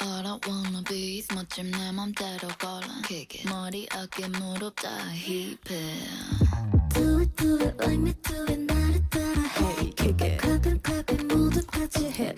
All I wanna be is 멋짐 내 맘대로 골라 Kick it 머리 어깨 무릎 다 힙해 Do it like me do it 나를 따라 Hey kick it clap it 모두 같이 해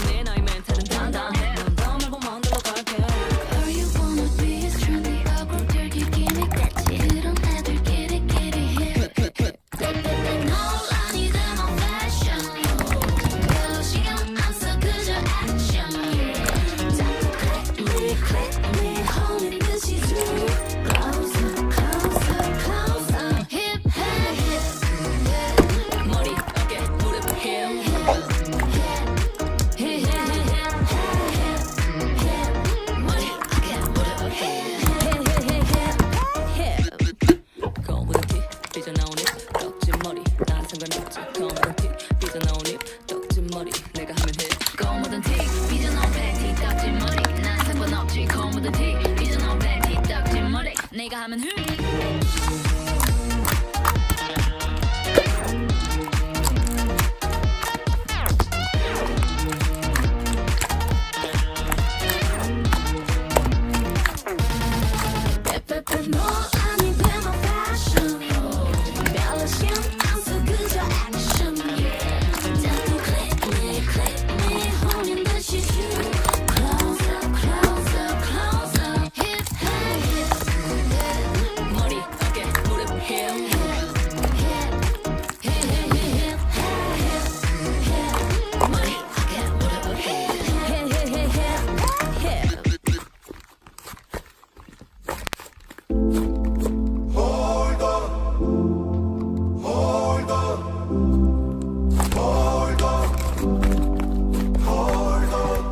내 나이 멘탈은 단단해 넌 더 말고 만들어 갈게 All you wanna be is trendy awkward dirty gimmick 같이 그런 애들끼리 hip 논란이 된 my fashion 별로 신경 안 써 그저 action 자꾸 click me holding 듯이 zoom closer hip 머리 어깨 무릎 hip 내가 하면 해 고무든 티 삐져나온 팬티 딱지 머리 난 상관없지 고무든 티 삐져나온 팬티 딱지 머리 내가 하면 흠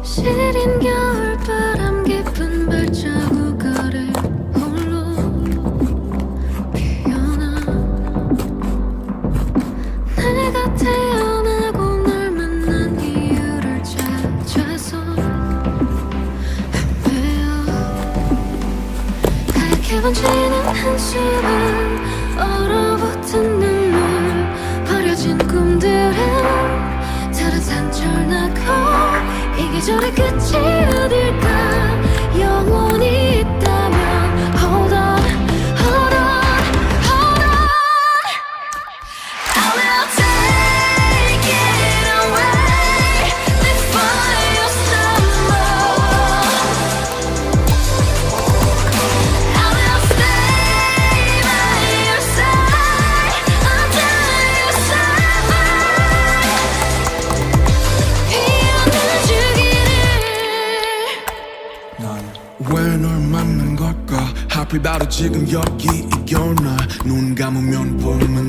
시린 겨울바람 깊은 발자국 아래 홀로 피어나 내가 태어나고 널 만난 이유를 찾아서 헤매어 하얗게 번지는 한숨은 얼어붙은 눈물 버려진 꿈들은 다른 산철 나고 이 계절의 끝이 어딜까 영원히 있다면 Hold on I will take it away before you stumble I will stay by your side until you 왜 널 만난 걸까 하필 바로 지금 여기 이겨나 눈 감으면 보이는